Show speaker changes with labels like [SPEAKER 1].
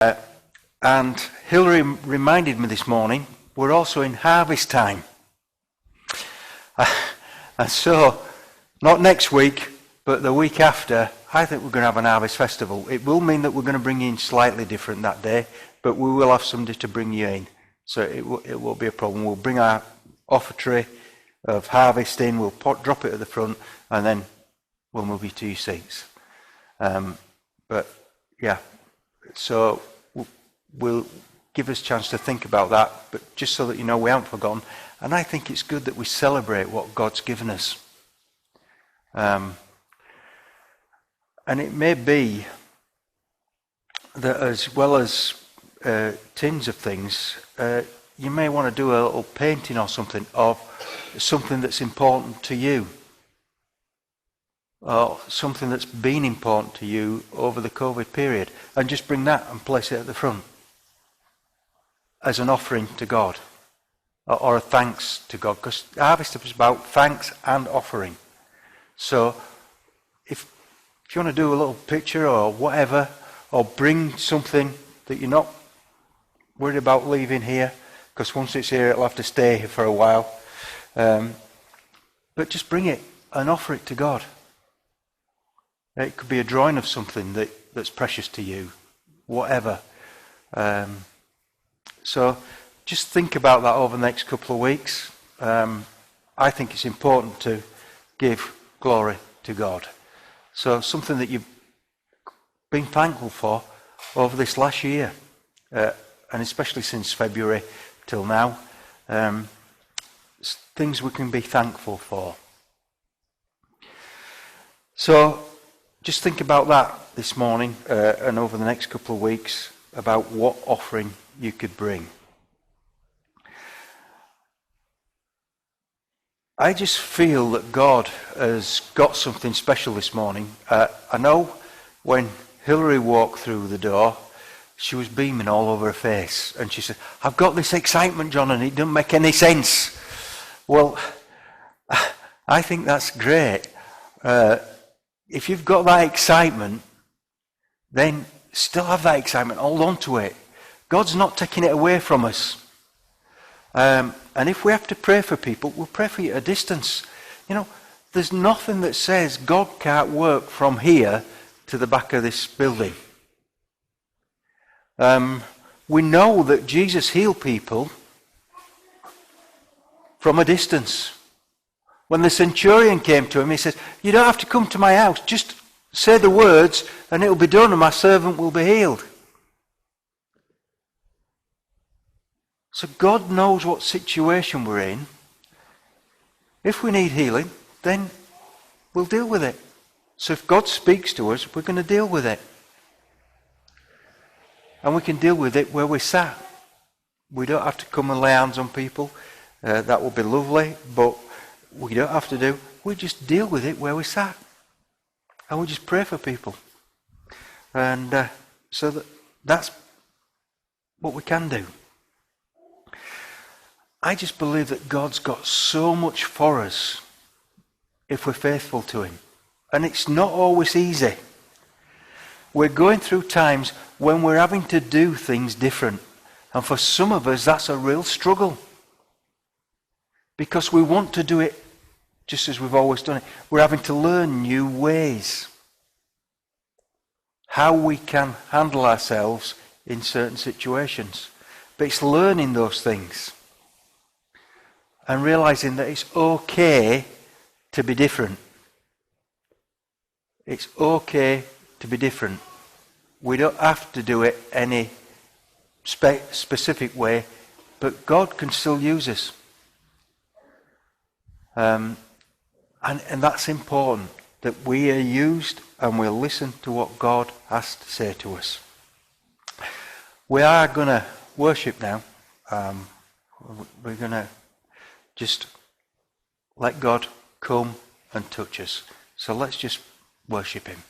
[SPEAKER 1] And Hilary reminded me this morning, we're also in harvest time. And so, not next week, but the week after, I think we're going to have an harvest festival. It will mean that we're going to bring you in slightly different that day, but we will have somebody to bring you in. So it won't be a problem. We'll bring our offertory of harvest in, we'll drop it at the front, and then we'll move you to your seats. But yeah, so we'll give us a chance to think about that, but just so that you know we haven't forgotten. And I think it's good that we celebrate what God's given us. And it may be that as well as tins of things, you may want to do a little painting or something of something that's important to you, or something that's been important to you over the COVID period, and just bring that and place it at the front as an offering to God, or a thanks to God, because harvest is about thanks and offering. So if you want to do a little picture or whatever, or bring something that you're not worried about leaving here, because once it's here it'll have to stay here for a while, but just bring it and offer it to God. It could be a drawing of something that's precious to you, whatever. So just think about that over the next couple of weeks. I think it's important to give glory to God. So something that you've been thankful for over this last year, and especially since February till now, things we can be thankful for. So just think about that this morning and over the next couple of weeks, about what offering you could bring. I just feel that God has got something special this morning. I know when Hilary walked through the door, she was beaming all over her face. And she said, "I've got this excitement, John, and it doesn't make any sense." Well, I think that's great. If you've got that excitement, then still have that excitement. Hold on to it. God's not taking it away from us. And if we have to pray for people, we'll pray for you at a distance. You know, there's nothing that says God can't work from here to the back of this building. We know that Jesus healed people from a distance. When the centurion came to him, he said, "You don't have to come to my house. Just say the words and it'll be done and my servant will be healed." So God knows what situation we're in. If we need healing, then we'll deal with it. So if God speaks to us, we're going to deal with it. And we can deal with it where we're sat. We don't have to come and lay hands on people. That will be lovely, but we don't have to do. We just deal with it where we're sat. And we just pray for people. And so that's what we can do. I just believe that God's got so much for us if we're faithful to him. And it's not always easy. We're going through times when we're having to do things different. And for some of us, that's a real struggle. Because we want to do it just as we've always done it. We're having to learn new ways. How we can handle ourselves in certain situations. But it's learning those things. And realizing that it's okay to be different. It's okay to be different. We don't have to do it any specific way, but God can still use us. And that's important, that we are used and we'll listen to what God has to say to us. We are going to worship now. We're going to just let God come and touch us. So let's just worship him.